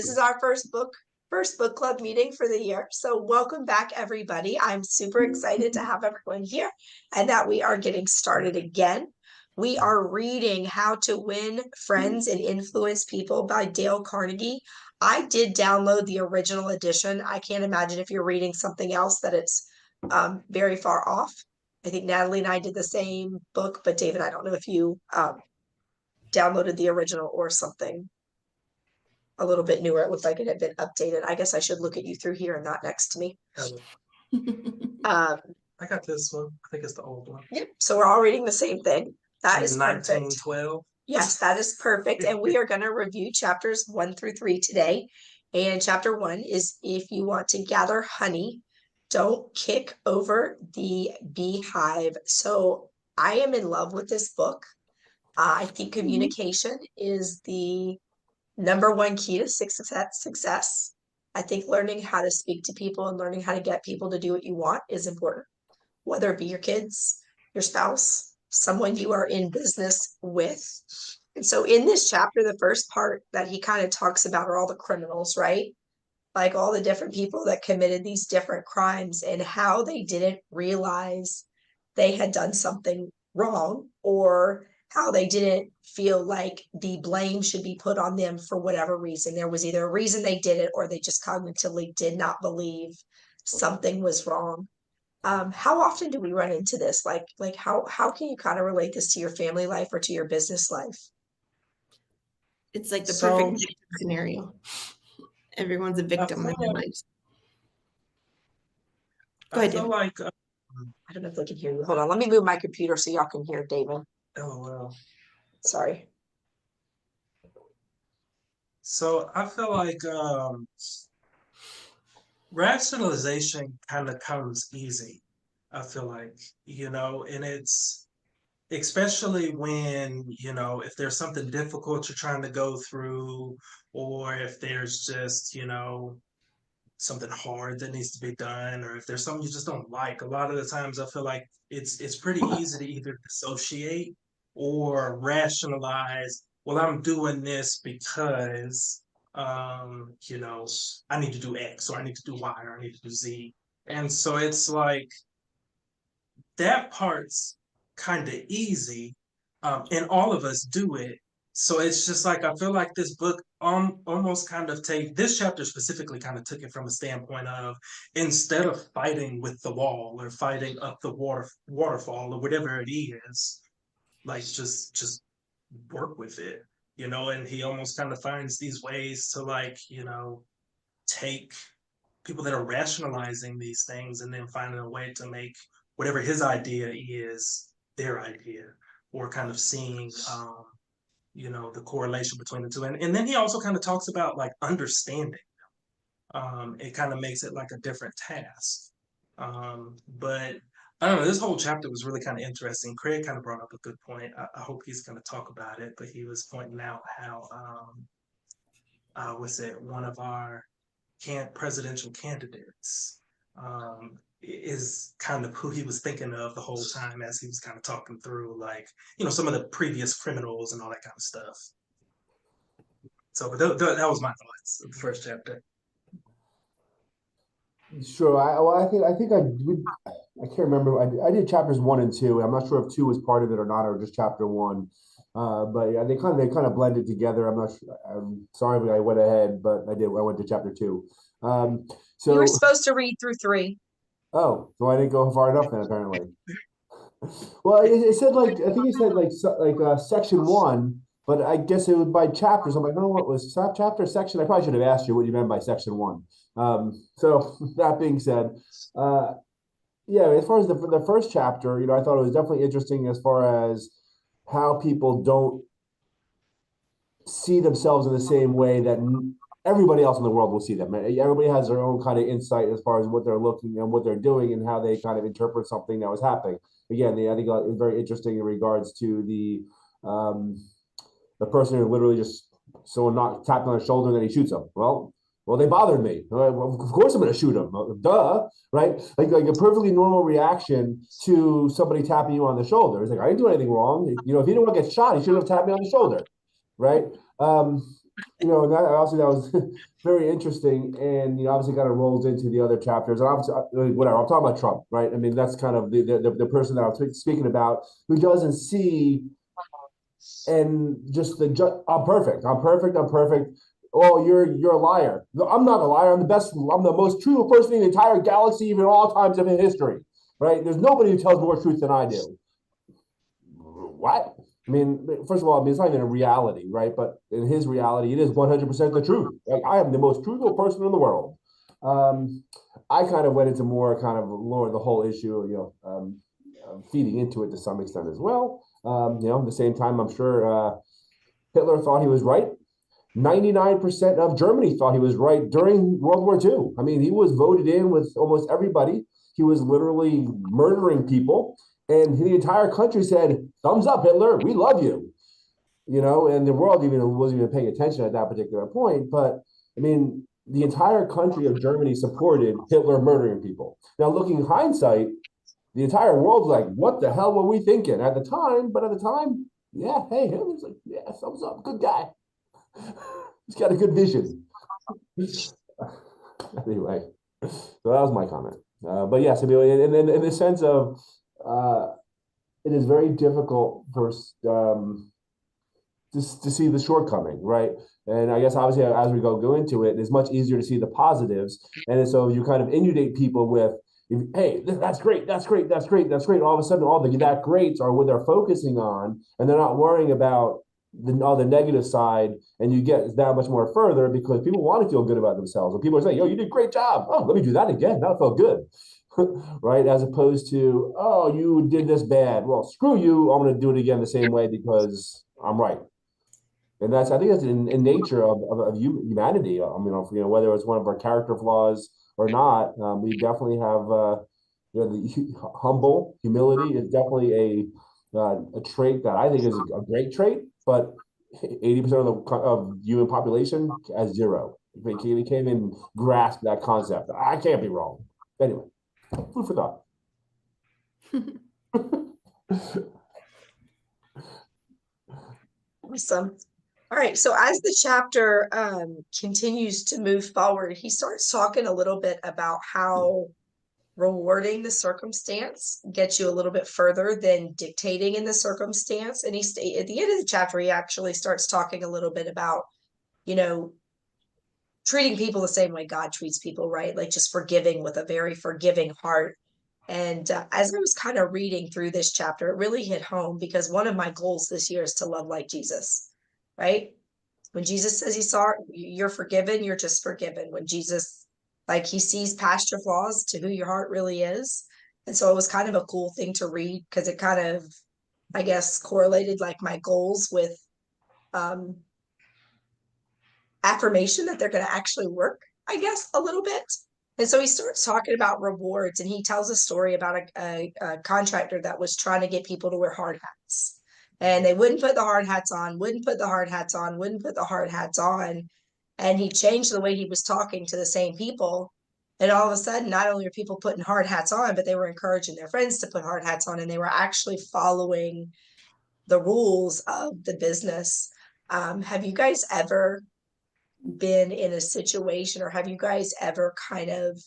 this is our first book club meeting for the year. So welcome back, everybody. I'm super excited to have everyone here and that we are getting started again. We are reading How to Win Friends and Influence People by Dale Carnegie. I did download the original edition. I can't imagine if you're reading something else that it's very far off. I think Natalie and I did the same book, but David, I don't know if you downloaded the original or something a little bit newer. It looked like it had been updated. I guess I should look at you through here and not next to me. I got this one. I think it's the old one. Yep. So we're all reading the same thing. That is 1912. Yes, that is perfect. And we are going to review chapters 1 through 3 today. And chapter 1 is if you want to gather honey, don't kick over the beehive. So I am in love with this book. I think communication is the number one key to success. I think learning how to speak to people and learning how to get people to do what you want is important, whether it be your kids, your spouse, someone you are in business with. And so in this chapter, the first part that he kind of talks about are all the criminals, right? Like all the different people that committed these different crimes and how they didn't realize they had done something wrong, or how they didn't feel like the blame should be put on them for whatever reason. There was either a reason they did it or they just cognitively did not believe something was wrong. How often do we run into this? Like how can you kind of relate this to your family life or to your business life? It's like the perfect scenario. Everyone's a victim in their lives. Go ahead, David. I don't know if they can hear you. Hold on, let me move my computer so y'all can hear David. Oh, well. Sorry. So I feel like rationalization kind of comes easy. I feel like, and it's especially when, if there's something difficult you're trying to go through, or if there's just, something hard that needs to be done, or if there's something you just don't like. A lot of the times I feel like it's pretty easy to either dissociate or rationalize, well, I'm doing this because I need to do X, or I need to do Y, or I need to do Z. And so it's like that part's kind of easy, and all of us do it. So it's just like, I feel like this book almost kind of this chapter specifically kind of took it from a standpoint of, instead of fighting with the wall or fighting up the waterfall or whatever it is, like just work with it, and he almost kind of finds these ways to take people that are rationalizing these things and then finding a way to make whatever his idea is their idea, or kind of seeing the correlation between the two. And then he also kind of talks about like understanding. It kind of makes it like a different task. But I don't know, this whole chapter was really kind of interesting. Craig kind of brought up a good point. I hope he's going to talk about it, but he was pointing out how, one of our presidential candidates is kind of who he was thinking of the whole time as he was kind of talking through, like, some of the previous criminals and all that kind of stuff. So that was my thoughts of the first chapter. Sure. I think I can't remember. I did chapters 1 and 2. I'm not sure if 2 was part of it or not, or just chapter 1. But yeah, they kind of blended together. I'm sorry if I went ahead, but I did. I went to chapter 2. So you were supposed to read through 3. Oh, so I didn't go far enough then, apparently. Well, it said I think it said section 1, but I guess it was by chapters. I'm like, no, what was chapter, section? I probably should have asked you what you meant by section 1. So that being said, yeah, as far as the first chapter, I thought it was definitely interesting as far as how people don't see themselves in the same way that everybody else in the world will see them. Everybody has their own kind of insight as far as what they're looking and what they're doing and how they kind of interpret something that was happening. Again, I think it was very interesting in regards to the person who literally just someone tapped on his shoulder and then he shoots him. Well, they bothered me. Well, of course I'm going to shoot him. Duh, right? Like a perfectly normal reaction to somebody tapping you on the shoulder. It's like, I didn't do anything wrong. If he didn't want to get shot, he shouldn't have tapped me on the shoulder, right? that obviously that was very interesting, and obviously kind of rolls into the other chapters. And obviously, whatever, I'm talking about Trump, right? I mean, that's kind of the person that I'm speaking about, who doesn't see and just I'm perfect. I'm perfect. I'm perfect. Oh, you're a liar. No, I'm not a liar. I'm the best. I'm the most truthful person in the entire galaxy, even all times of history. Right? There's nobody who tells more truth than I do. What? I mean, first of all, I mean, it's not even a reality, right? But in his reality, it is 100% the truth. Like, I am the most truthful person in the world. I kind of went into more kind of lore, the whole issue, feeding into it to some extent as well. At the same time, I'm sure Hitler thought he was right. 99% of Germany thought he was right during World War II. I mean, he was voted in with almost everybody. He was literally murdering people. And the entire country said, thumbs up, Hitler, we love you. And the world wasn't even paying attention at that particular point. But I mean, the entire country of Germany supported Hitler murdering people. Now, looking in hindsight, the entire world's like, what the hell were we thinking at the time? But at the time, yeah, hey, Hitler's like, yeah, thumbs up, good guy. He's got a good vision. Anyway, so that was my comment. But yes, I mean, in the sense of, it is very difficult for to see the shortcoming, right? And I guess obviously as we go into it, it's much easier to see the positives. And so you kind of inundate people with, hey, that's great, that's great, that's great, that's great. All of a sudden, all the that greats are what they're focusing on, and they're not worrying about all the negative side. And you get that much more further because people want to feel good about themselves. And people are saying, yo, you did a great job. Oh, let me do that again. That felt good. Right? As opposed to, oh, you did this bad. Well, screw you. I'm going to do it again the same way because I'm right. And I think that's in nature of humanity. I mean, whether it's one of our character flaws or not, we definitely have, the humility is definitely a trait that I think is a great trait, but 80% of human population has zero. They can't even grasp that concept. I can't be wrong. Anyway, food for thought. Awesome. All right, so as the chapter continues to move forward, he starts talking a little bit about how rewarding the circumstance gets you a little bit further than dictating in the circumstance. And at the end of the chapter, he actually starts talking a little bit about, treating people the same way God treats people, right? Like just forgiving with a very forgiving heart. And as I was kind of reading through this chapter, it really hit home because one of my goals this year is to love like Jesus, right? When Jesus says you're forgiven, you're just forgiven. When Jesus, like, he sees past your flaws to who your heart really is. And so it was kind of a cool thing to read because it kind of, I guess, correlated like my goals with affirmation that they're going to actually work, I guess, a little bit. And so he starts talking about rewards, and he tells a story about a contractor that was trying to get people to wear hard hats. And they wouldn't put the hard hats on, wouldn't put the hard hats on, wouldn't put the hard hats on. And he changed the way he was talking to the same people. And all of a sudden, not only are people putting hard hats on, but they were encouraging their friends to put hard hats on, and they were actually following the rules of the business. Have you guys ever been in a situation, or have you guys ever kind of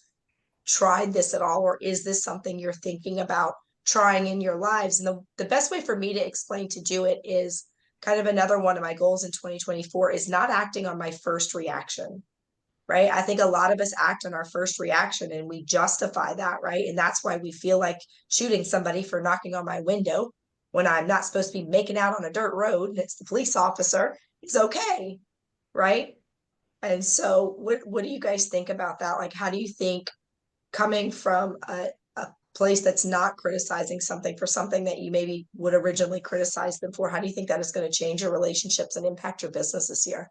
tried this at all, or is this something you're thinking about trying in your lives? And the best way for me to explain to do it is kind of another one of my goals in 2024 is not acting on my first reaction, right? I think a lot of us act on our first reaction and we justify that, right? And that's why we feel like shooting somebody for knocking on my window when I'm not supposed to be making out on a dirt road and it's the police officer. It's okay, right? And so what do you guys think about that? Like, how do you think coming from a place that's not criticizing something for something that you maybe would originally criticize them for, how do you think that is going to change your relationships and impact your business this year?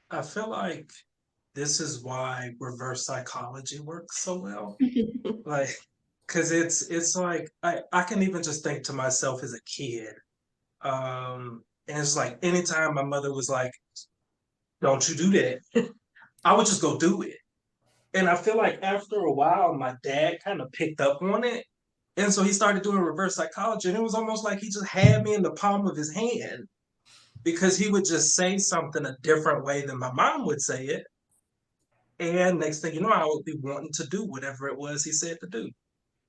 I feel like this is why reverse psychology works so well. Like, because it's like I can even just think to myself as a kid. And it's like anytime my mother was like, don't you do that, I would just go do it. And I feel like after a while, my dad kind of picked up on it. And so he started doing reverse psychology. And it was almost like he just had me in the palm of his hand. because he would just say something a different way than my mom would say it. And next thing you know, I would be wanting to do whatever it was he said to do.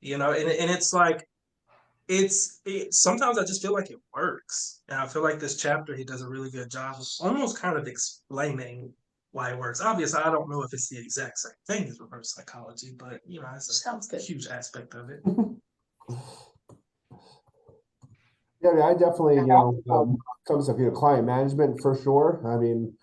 And it's like, sometimes I just feel like it works. And I feel like this chapter, he does a really good job of almost kind of explaining why it works. Obviously, I don't know if it's the exact same thing as reverse psychology, but it's Sounds a good. huge aspect of it. Yeah, I mean, I definitely, comes to client management for sure. I mean,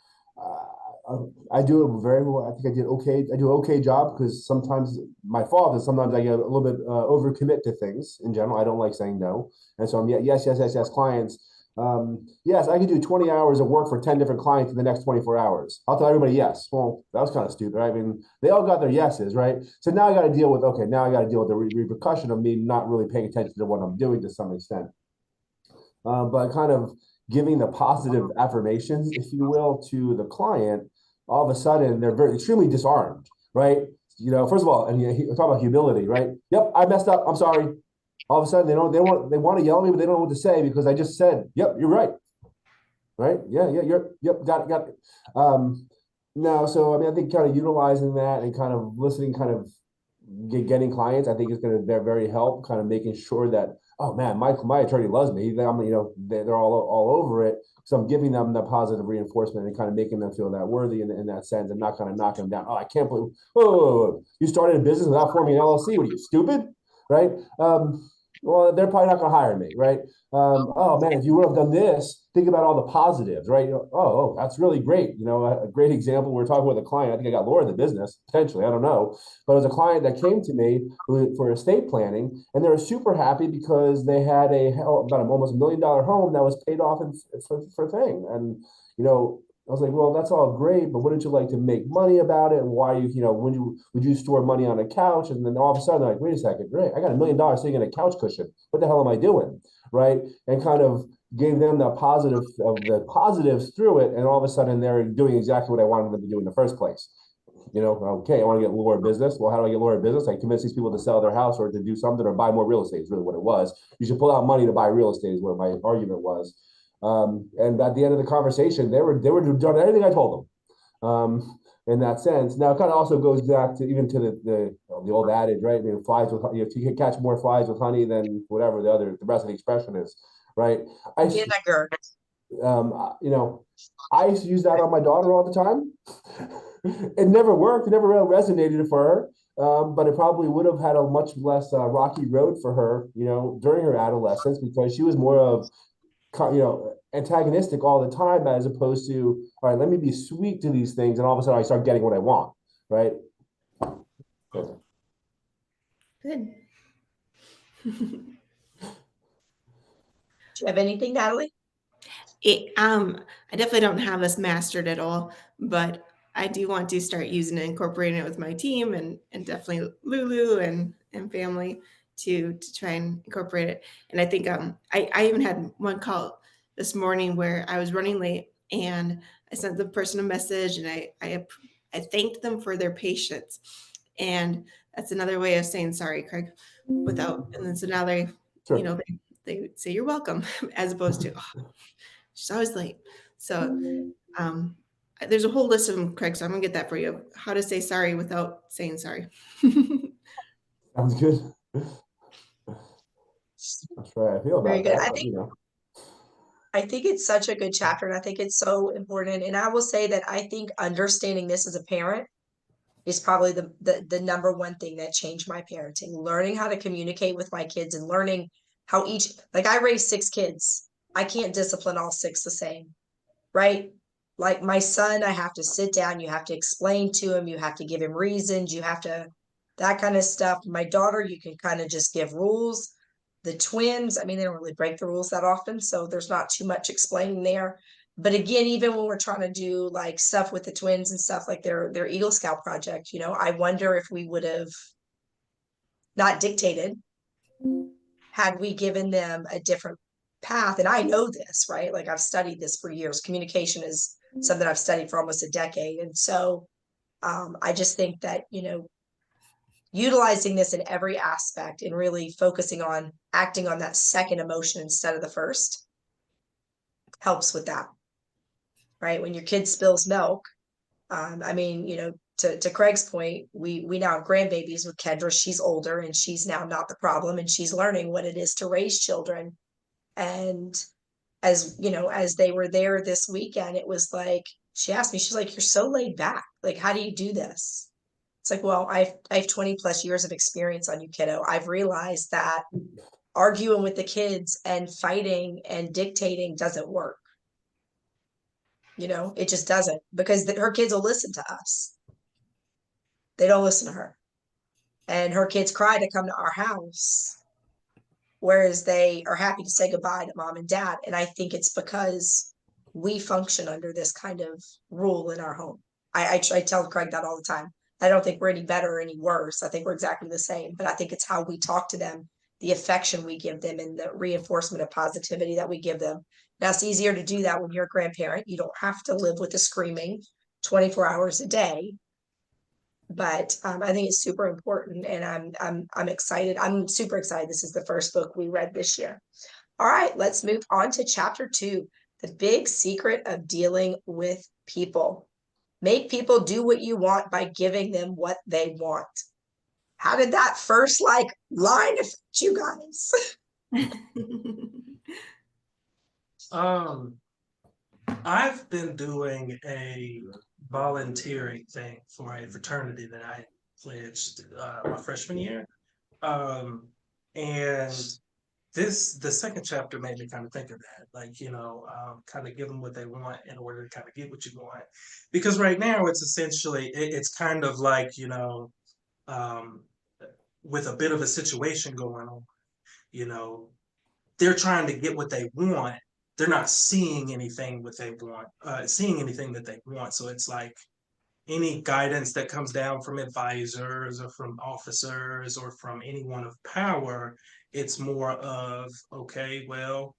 I do it very well. I think I did okay. I do an okay job because sometimes my fault is sometimes I get a little bit overcommit to things in general. I don't like saying no, and so I'm yes, clients. Yes, I can do 20 hours of work for 10 different clients in the next 24 hours. I'll tell everybody yes. Well, that was kind of stupid. Right? I mean, they all got their yeses, right? So now I got to deal with now I got to deal with the repercussion of me not really paying attention to what I'm doing to some extent. But kind of giving the positive affirmations, if you will, to the client, all of a sudden they're very extremely disarmed, right? First of all, and talk about humility, right? Yep, I messed up. I'm sorry. All of a sudden they want to yell at me, but they don't know what to say because I just said, yep, you're right. Right? Yeah, yep, got it. No, so I mean, I think kind of utilizing that and kind of listening, kind of getting clients, I think is going to very help, kind of making sure that, oh man, my attorney loves me. They're all over it. So I'm giving them the positive reinforcement and kind of making them feel that worthy in that sense, and not kind of knocking them down. Oh, I can't believe, whoa, you started a business without forming an LLC. What are you, stupid? Right? Well, they're probably not going to hire me, right? Oh man, if you would have done this, think about all the positives, right? Oh, that's really great. A great example. We're talking with a client. I think I got Laura in the business potentially. I don't know, but it was a client that came to me for estate planning, and they were super happy because they had about almost $1 million home that was paid off for thing. And I was like, well, that's all great, but wouldn't you like to make money about it? And why would you store money on a couch? And then all of a sudden, they're like, wait a second, great, I got $1 million sitting in a couch cushion. What the hell am I doing? Right? And kind of gave them the positives through it. And all of a sudden, they're doing exactly what I wanted them to do in the first place. Okay, I want to get Laura business. Well, how do I get Laura business? I convince these people to sell their house or to do something or buy more real estate is really what it was. You should pull out money to buy real estate is what my argument was. And at the end of the conversation, they were doing everything I told them. In that sense. Now it kind of also goes back to even to the old adage, right? I mean, flies with you can catch more flies with honey than whatever the rest of the expression is, right? Vinegar. I used to use that on my daughter all the time. It never worked. It never really resonated for her. But it probably would have had a much less rocky road for her, during her adolescence, because she was more of, antagonistic all the time, as opposed to, all right, let me be sweet to these things, and all of a sudden I start getting what I want, right? Good. Do you have anything, Natalie? I definitely don't have this mastered at all, but I do want to start using it, incorporating it with my team and definitely Lulu and family to try and incorporate it. And I think I even had one call this morning where I was running late and I sent the person a message and I thanked them for their patience. And that's another way of saying sorry, Craig, and then so now they, Sure. they say you're welcome as opposed to, oh, she's always late. So there's a whole list of them, Craig. So I'm gonna get that for you. How to say sorry without saying sorry. Sounds good. That's right. I feel about Very good. that. I think it's such a good chapter, and I think it's so important. And I will say that I think understanding this as a parent is probably the number one thing that changed my parenting. Learning how to communicate with my kids and learning how I raised 6 kids. I can't discipline all 6 the same, right? Like my son, I have to sit down, you have to explain to him, you have to give him reasons, that kind of stuff. My daughter, you can kind of just give rules. The twins, I mean, they don't really break the rules that often, so there's not too much explaining there. But again, even when we're trying to do like stuff with the twins and stuff like their Eagle Scout project, I wonder if we would have not dictated had we given them a different path. And I know this, right? Like I've studied this for years. Communication is something I've studied for almost a decade. And so I just think that, utilizing this in every aspect and really focusing on acting on that second emotion instead of the first helps with that. right? When your kid spills milk, I mean, to Craig's point, we now have grandbabies with Kendra. She's older and she's now not the problem, and she's learning what it is to raise children. And as they were there this weekend, it was like, she asked me, she's like, you're so laid back. Like, how do you do this? It's like, well, I have 20 plus years of experience on you, kiddo. I've realized that arguing with the kids and fighting and dictating doesn't work. It just doesn't, because her kids will listen to us. They don't listen to her. And her kids cry to come to our house, whereas they are happy to say goodbye to mom and dad. And I think it's because we function under this kind of rule in our home. I tell Craig that all the time. I don't think we're any better or any worse. I think we're exactly the same, but I think it's how we talk to them, the affection we give them, and the reinforcement of positivity that we give them. Now, it's easier to do that when you're a grandparent. You don't have to live with the screaming 24 hours a day. But I think it's super important, and I'm excited. I'm super excited. This is the first book we read this year. All right, let's move on to chapter 2, the big secret of dealing with people. Make people do what you want by giving them what they want. How did that first line affect you guys? I've been doing a volunteering thing for a fraternity that I pledged my freshman year. And the second chapter made me kind of think of that, kind of give them what they want in order to kind of get what you want. Because right now it's essentially, it's kind of like, with a bit of a situation going on, they're trying to get what they want. They're not seeing anything that they want. So it's like any guidance that comes down from advisors or from officers or from anyone of power, it's more of, okay, well,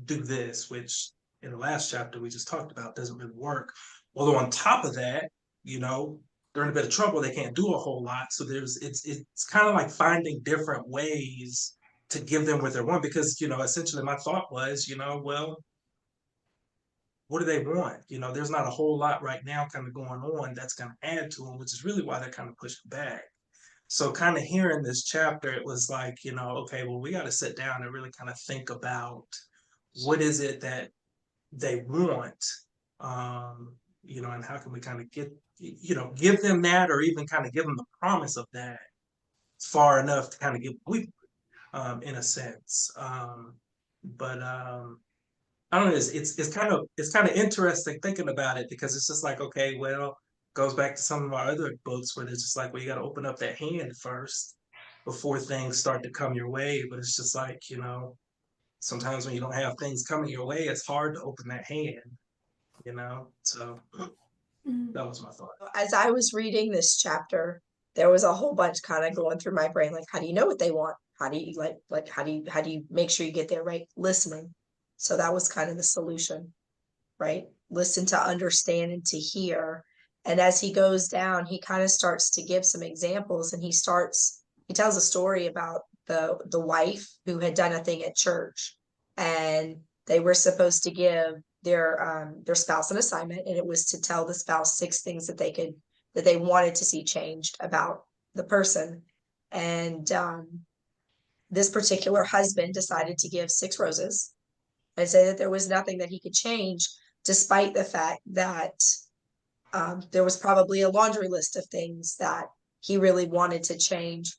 do this, which in the last chapter we just talked about doesn't really work. Although on top of that, they're in a bit of trouble. They can't do a whole lot. So it's kind of like finding different ways to give them what they want, because essentially my thought was, well, what do they want? There's not a whole lot right now kind of going on that's going to add to them, which is really why they're kind of pushing back. So kind of hearing this chapter, it was like, okay, well, we got to sit down and really kind of think about what is it that they want, and how can we kind of give them that, or even kind of give them the promise of that far enough to kind of give in a sense. But I don't know. It's kind of interesting thinking about it, because it's just like, okay, well, goes back to some of our other books where it's just like, well, you got to open up that hand first before things start to come your way. But it's just like, sometimes when you don't have things coming your way, it's hard to open that hand. So that was my thought. As I was reading this chapter, there was a whole bunch kind of going through my brain, like, how do you know what they want? How do you how do you make sure you get there right? Listening. So that was kind of the solution, right? Listen to understand and to hear. And as he goes down, he kind of starts to give some examples, and he tells a story about the wife who had done a thing at church, and they were supposed to give their spouse an assignment, and it was to tell the spouse 6 things that they wanted to see changed about the person. And this particular husband decided to give 6 roses and say that there was nothing that he could change, despite the fact that there was probably a laundry list of things that he really wanted to change.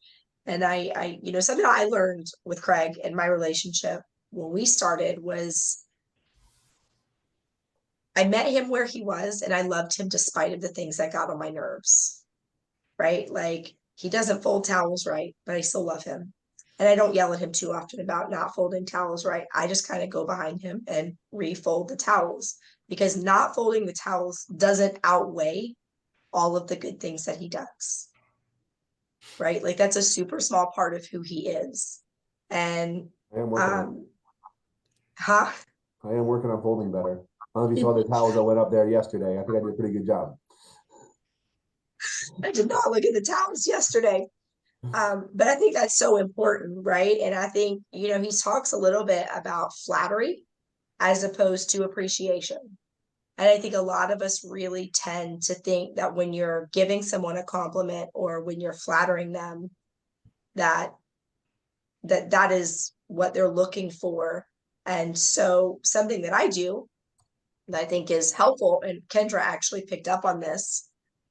And I something I learned with Craig in my relationship when we started was, I met him where he was, and I loved him despite of the things that got on my nerves, right? Like, he doesn't fold towels right, but I still love him. And I don't yell at him too often about not folding towels right. I just kind of go behind him and refold the towels, because not folding the towels doesn't outweigh all of the good things that he does, right? Like, that's a super small part of who he is. And I am working on huh? I am working on folding better. I don't know if you saw the towels that went up there yesterday. I think I did a pretty good job. I did not look at the towels yesterday. But I think that's so important, right? And I think, he talks a little bit about flattery as opposed to appreciation. And I think a lot of us really tend to think that when you're giving someone a compliment or when you're flattering them, that is what they're looking for. And so something that I do that I think is helpful, and Kendra actually picked up on this,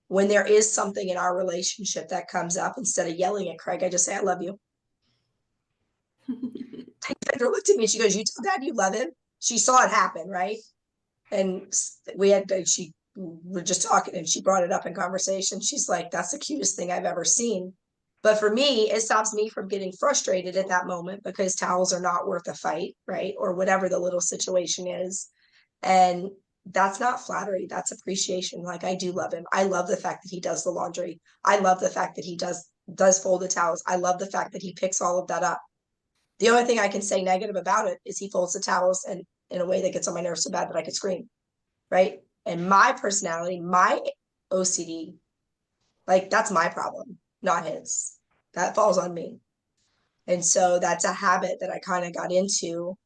when there is something in our relationship that comes up, instead of yelling at Craig, I just say, I love you. Kendra looked at me and she goes, you tell Dad you love him? She saw it happen, right? And she were just talking and she brought it up in conversation. She's like, that's the cutest thing I've ever seen. But for me, it stops me from getting frustrated at that moment because towels are not worth a fight, right? Or whatever the little situation is. And that's not flattery, that's appreciation. Like, I do love him. I love the fact that he does the laundry. I love the fact that he does fold the towels. I love the fact that he picks all of that up. The only thing I can say negative about it is he folds the towels and in a way that gets on my nerves so bad that I could scream, right? And my personality, my OCD, like, that's my problem, not his. That falls on me. And so that's a habit that I kind of got into,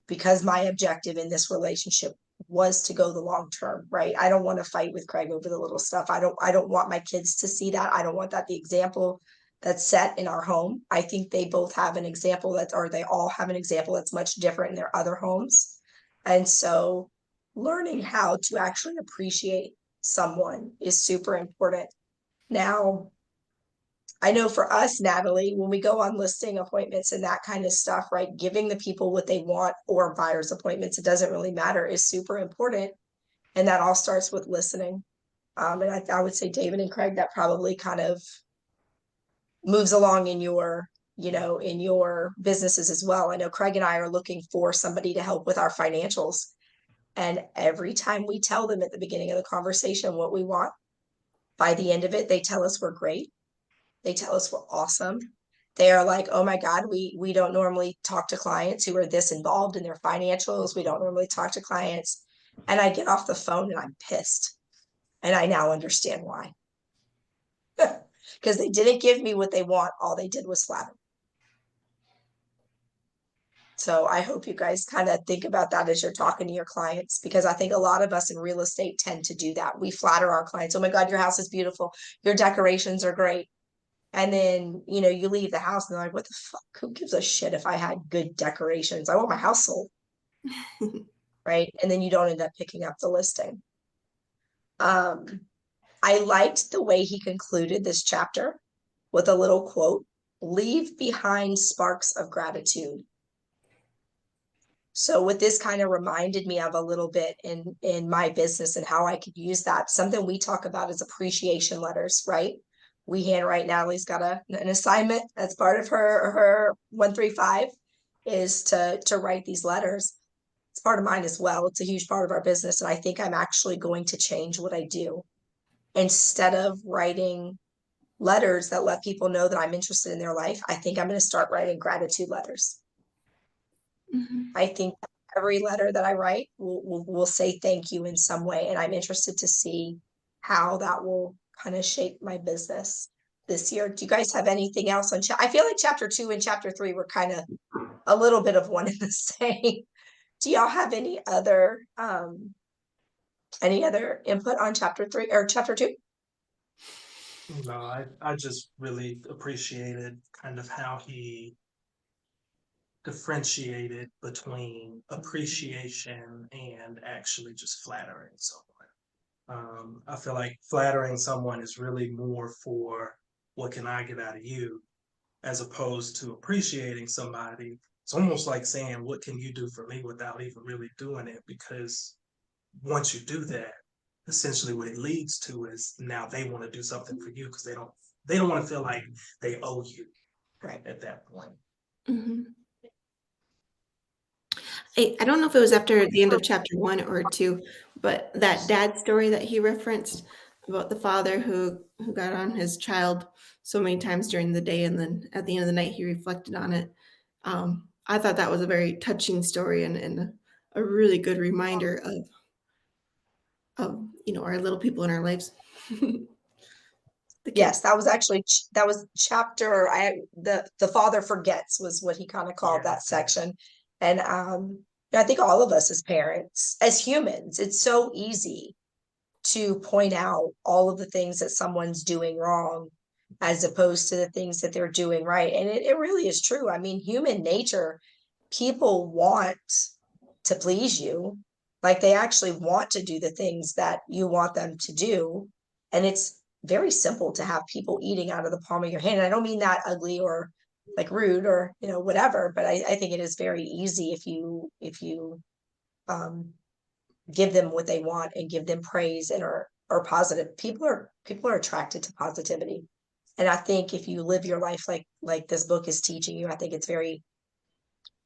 because my objective in this relationship was to go the long term, right? I don't want to fight with Craig over the little stuff. I don't want my kids to see that. I don't want that the example that's set in our home. I think they both have an example they all have an example that's much different in their other homes. And so learning how to actually appreciate someone is super important. Now, I know for us, Natalie, when we go on listing appointments and that kind of stuff, right, giving the people what they want, or buyer's appointments, it doesn't really matter, is super important. And that all starts with listening. And I would say, David and Craig, that probably kind of moves along in your businesses as well. I know Craig and I are looking for somebody to help with our financials. And every time we tell them at the beginning of the conversation what we want, by the end of it, they tell us we're great. They tell us we're awesome. They are like, oh my God, we don't normally talk to clients who are this involved in their financials. We don't normally talk to clients. And I get off the phone and I'm pissed. And I now understand why. Because they didn't give me what they want. All they did was flatter. So I hope you guys kind of think about that as you're talking to your clients, because I think a lot of us in real estate tend to do that. We flatter our clients. Oh my God, your house is beautiful. Your decorations are great. And then, you leave the house and they're like, what the fuck? Who gives a shit if I had good decorations? I want my house sold. Right. And then you don't end up picking up the listing. I liked the way he concluded this chapter with a little quote: leave behind sparks of gratitude. So what this kind of reminded me of a little bit in my business and how I could use that. Something we talk about is appreciation letters, right? We handwrite. Natalie's got an assignment that's part of her 135 is to write these letters. It's part of mine as well. It's a huge part of our business. And I think I'm actually going to change what I do. Instead of writing letters that let people know that I'm interested in their life, I think I'm going to start writing gratitude letters. Mm-hmm. I think every letter that I write will say thank you in some way. And I'm interested to see how that will kind of shape my business this year. Do you guys have anything else on I feel like chapter 2 and chapter 3 were kind of a little bit of one and the same. Do y'all have any other input on chapter 3 or chapter 2? No, I just really appreciated kind of how he differentiated between appreciation and actually just flattering someone. I feel like flattering someone is really more for what can I get out of you, as opposed to appreciating somebody. It's almost like saying, what can you do for me, without even really doing it? Because once you do that, essentially what it leads to is now they want to do something for you because they don't want to feel like they owe you, right, at that point. Mm-hmm. I don't know if it was after the end of chapter 1 or 2, but that dad story that he referenced about the father who got on his child so many times during the day, and then at the end of the night he reflected on it. I thought that was a very touching story and a really good reminder of our little people in our lives. Yes, that was chapter. The father forgets was what he kind of called that section. And I think all of us as parents, as humans, it's so easy to point out all of the things that someone's doing wrong as opposed to the things that they're doing right. And it really is true. I mean, human nature, people want to please you. Like they actually want to do the things that you want them to do. And it's very simple to have people eating out of the palm of your hand. And I don't mean that ugly or like rude or, whatever, but I think it is very easy if you um give them what they want and give them praise and are positive. People are attracted to positivity. And I think if you live your life like this book is teaching you, I think it's very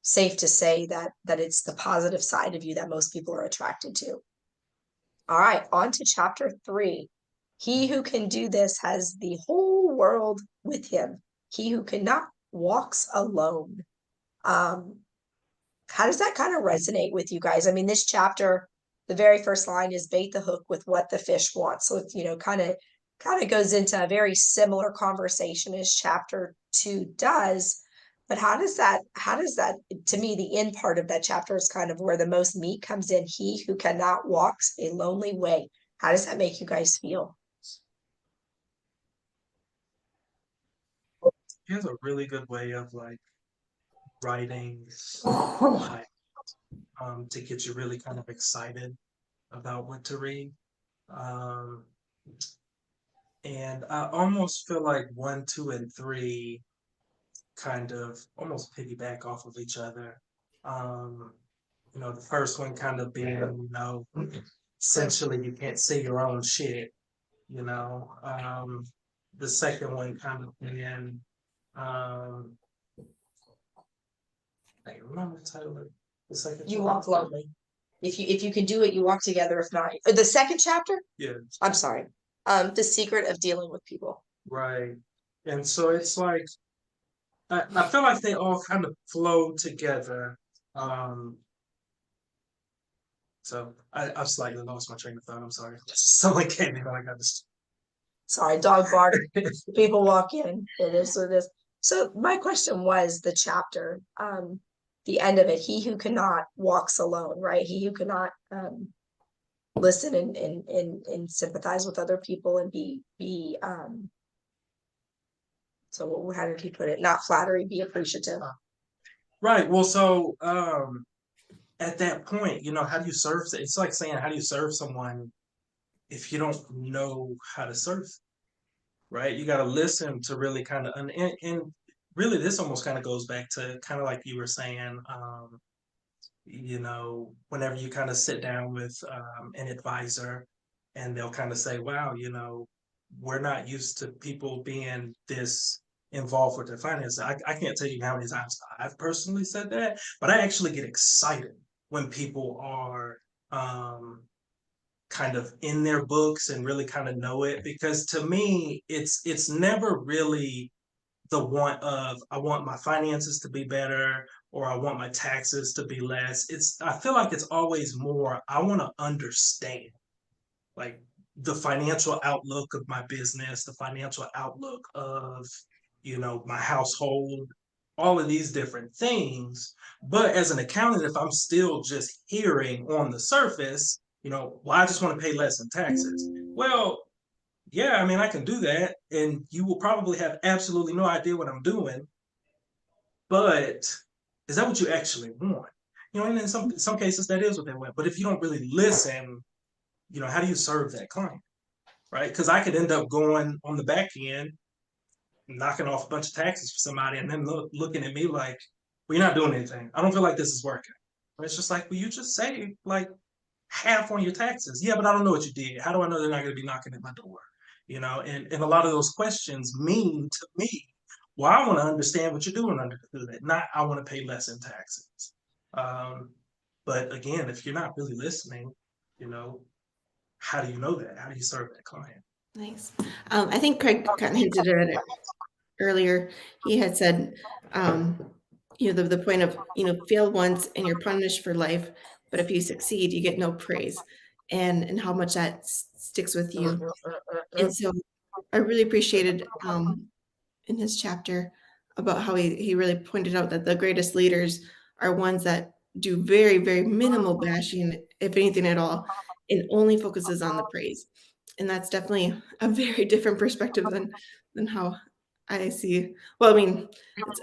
safe to say that it's the positive side of you that most people are attracted to. All right, on to chapter 3. He who can do this has the whole world with him. He who cannot walks alone. How does that kind of resonate with you guys? I mean, this chapter, the very first line is bait the hook with what the fish wants. So it's, kind of goes into a very similar conversation as chapter 2 does. But how does that, to me, the end part of that chapter is kind of where the most meat comes in. He who cannot walks a lonely way. How does that make you guys feel? He has a really good way of like writing like, to get you really kind of excited about what to read. And I almost feel like 1, 2, and 3 kind of almost piggyback off of each other. The first one kind of being, essentially you can't see your own shit, the second one kind of being, I remember the title of the second You chapter? walk lonely. If you can do it, you walk together. If not, the second chapter. Yeah, I'm sorry. The secret of dealing with people. right. And so it's like I feel like they all kind of flow together. So I've slightly lost my train of thought. I'm sorry. Someone came in, but I got this. Sorry, dog bark. People walk in. It is what it is. So my question was the chapter, the end of it. He who cannot walks alone, right? He who cannot listen and sympathize with other people and be so how did he put it? Not flattery, be appreciative. Right. Well, so at that point, how do you serve? It's like saying, how do you serve someone if you don't know how to serve? Right. You got to listen to really kind of, and really, this almost kind of goes back to kind of like you were saying, whenever you kind of sit down with an advisor and they'll kind of say, wow, we're not used to people being this involved with their finances. I can't tell you how many times I've personally said that, but I actually get excited when people are kind of in their books and really kind of know it, because to me, it's never really the want of I want my finances to be better or I want my taxes to be less. I feel like it's always more I want to understand like the financial outlook of my business, the financial outlook of my household, all of these different things. But as an accountant, if I'm still just hearing on the surface, well, I just want to pay less in taxes. Well, yeah, I mean, I can do that, and you will probably have absolutely no idea what I'm doing. But is that what you actually want? And in some cases that is what they want. But if you don't really listen, how do you serve that client, right? Because I could end up going on the back end, knocking off a bunch of taxes for somebody, and then looking at me like, "Well, you're not doing anything. I don't feel like this is working." And it's just like, well, you just saved like half on your taxes. Yeah, but I don't know what you did. How do I know they're not going to be knocking at my door? And a lot of those questions mean to me, well, I want to understand what you're doing under that, not I want to pay less in taxes. But again, if you're not really listening, how do you know that? How do you serve that client? Nice. I think Craig kind of hinted at it earlier. He had said, the point of, fail once and you're punished for life, but if you succeed, you get no praise, and how much that sticks with you. And so I really appreciated in his chapter about how he really pointed out that the greatest leaders are ones that do very, very minimal bashing, if anything at all, and only focuses on the praise. And that's definitely a very different perspective than how I see. Well, I mean,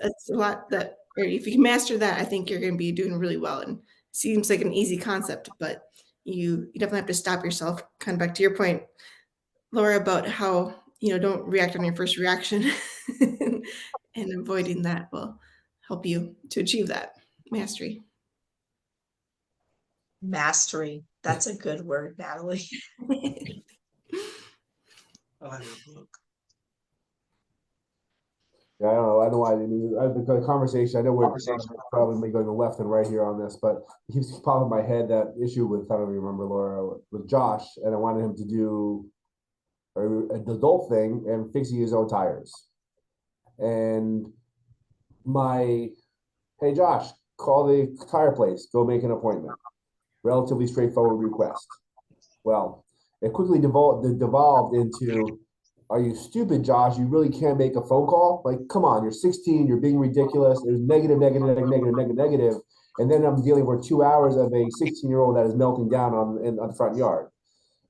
it's a lot that, or if you can master that, I think you're going to be doing really well. And it seems like an easy concept, but you definitely have to stop yourself. Kind of back to your point, Laura, about how, don't react on your first reaction, and avoiding that will help you to achieve that mastery. Mastery. That's a good word, Natalie. I like that book. Yeah, I don't know. I don't know why. I mean, the conversation. I know we're probably going left and right here on this, but it keeps popping in my head that issue with, I don't even remember, Laura, with Josh, and I wanted him to do an adult thing and fixing his own tires. And hey Josh, call the tire place, go make an appointment. Relatively straightforward request. Well, it quickly devolved into, are you stupid, Josh? You really can't make a phone call? Like, come on, you're 16, you're being ridiculous. There's negative. And then I'm dealing with 2 hours of a 16-year-old that is melting down on the front yard.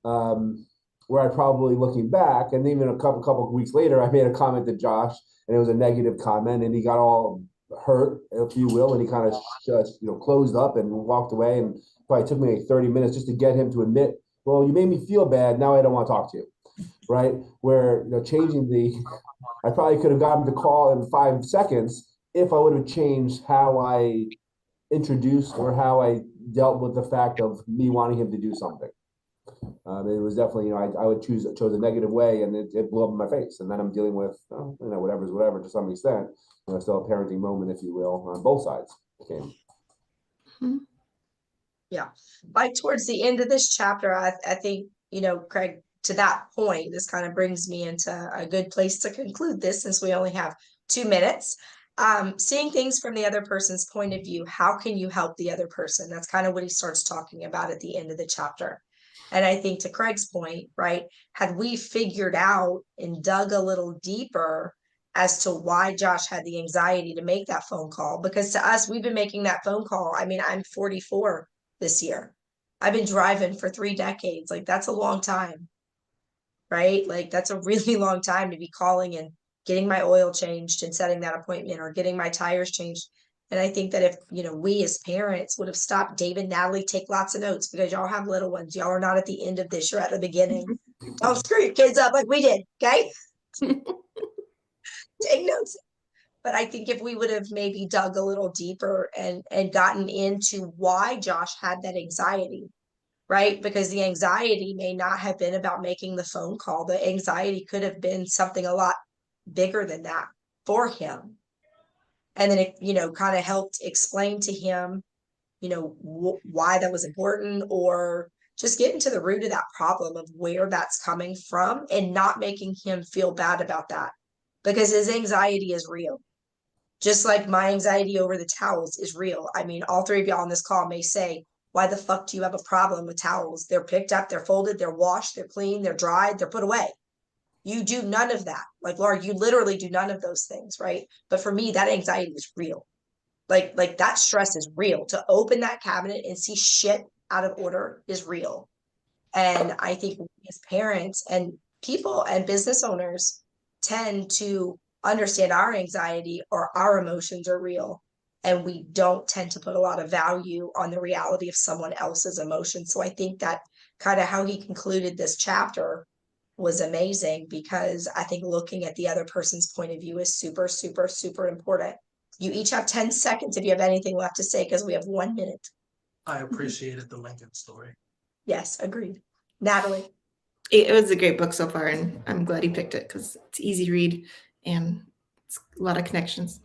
Where I probably, looking back, and even a couple of weeks later, I made a comment to Josh, and it was a negative comment, and he got all hurt, if you will, and he kind of just, closed up and walked away, and probably took me like 30 minutes just to get him to admit, well, you made me feel bad, now I don't want to talk to you, right? Where, I probably could have gotten the call in 5 seconds if I would have changed how I introduced or how I dealt with the fact of me wanting him to do something. It was definitely, I would chose a negative way, and it blew up in my face. And then I'm dealing with, whatever's whatever to some extent. Still a parenting moment, if you will, on both sides. Yeah. Like towards the end of this chapter, I think, Craig, to that point, this kind of brings me into a good place to conclude this, since we only have 2 minutes. Seeing things from the other person's point of view, how can you help the other person? That's kind of what he starts talking about at the end of the chapter. And I think, to Craig's point, right, had we figured out and dug a little deeper as to why Josh had the anxiety to make that phone call, because to us, we've been making that phone call. I mean, I'm 44 this year. I've been driving for 3 decades. Like, that's a long time, right? Like, that's a really long time to be calling and getting my oil changed and setting that appointment, or getting my tires changed. And I think that if, we as parents would have stopped, David, Natalie, take lots of notes, because y'all have little ones. Y'all are not at the end of this, you're at the beginning. Don't screw your kids up like we did, okay? Take notes. But I think if we would have maybe dug a little deeper and gotten into why Josh had that anxiety, right? Because the anxiety may not have been about making the phone call. The anxiety could have been something a lot bigger than that for him. And then it, kind of helped explain to him, why that was important, or just getting to the root of that problem of where that's coming from, and not making him feel bad about that, because his anxiety is real. Just like my anxiety over the towels is real. I mean, all 3 of y'all on this call may say, why the fuck do you have a problem with towels? They're picked up, they're folded, they're washed, they're clean, they're dried, they're put away. You do none of that. Like, Laura, you literally do none of those things, right? But for me, that anxiety is real. Like that stress is real. To open that cabinet and see shit out of order is real. And I think as parents and people and business owners tend to understand our anxiety, or our emotions are real. And we don't tend to put a lot of value on the reality of someone else's emotions. So I think that kind of how he concluded this chapter was amazing, because I think looking at the other person's point of view is super, super, super important. You each have 10 seconds if you have anything left to say, because we have 1 minute. I appreciated the Lincoln story. Yes, agreed. Natalie. It was a great book so far, and I'm glad he picked it, because it's easy read and it's a lot of connections.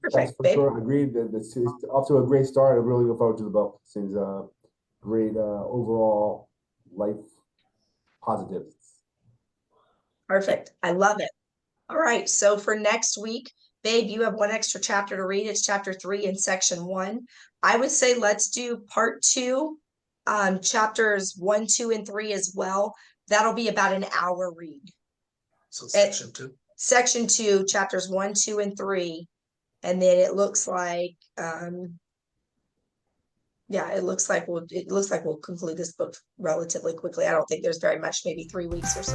Perfect, Yes, for babe. sure. Agreed. It's off to a great start. I really look forward to the book. Seems great overall life positive. Perfect. I love it. All right. So for next week, babe, you have 1 extra chapter to read. It's chapter 3 in section 1. I would say let's do part 2, chapters 1, 2, and 3 as well. That'll be about an hour read. So section 2. Section 2, chapters 1, 2, and 3. And then it looks like Yeah, it looks like we'll conclude this book relatively quickly. I don't think there's very much, maybe 3 weeks or so.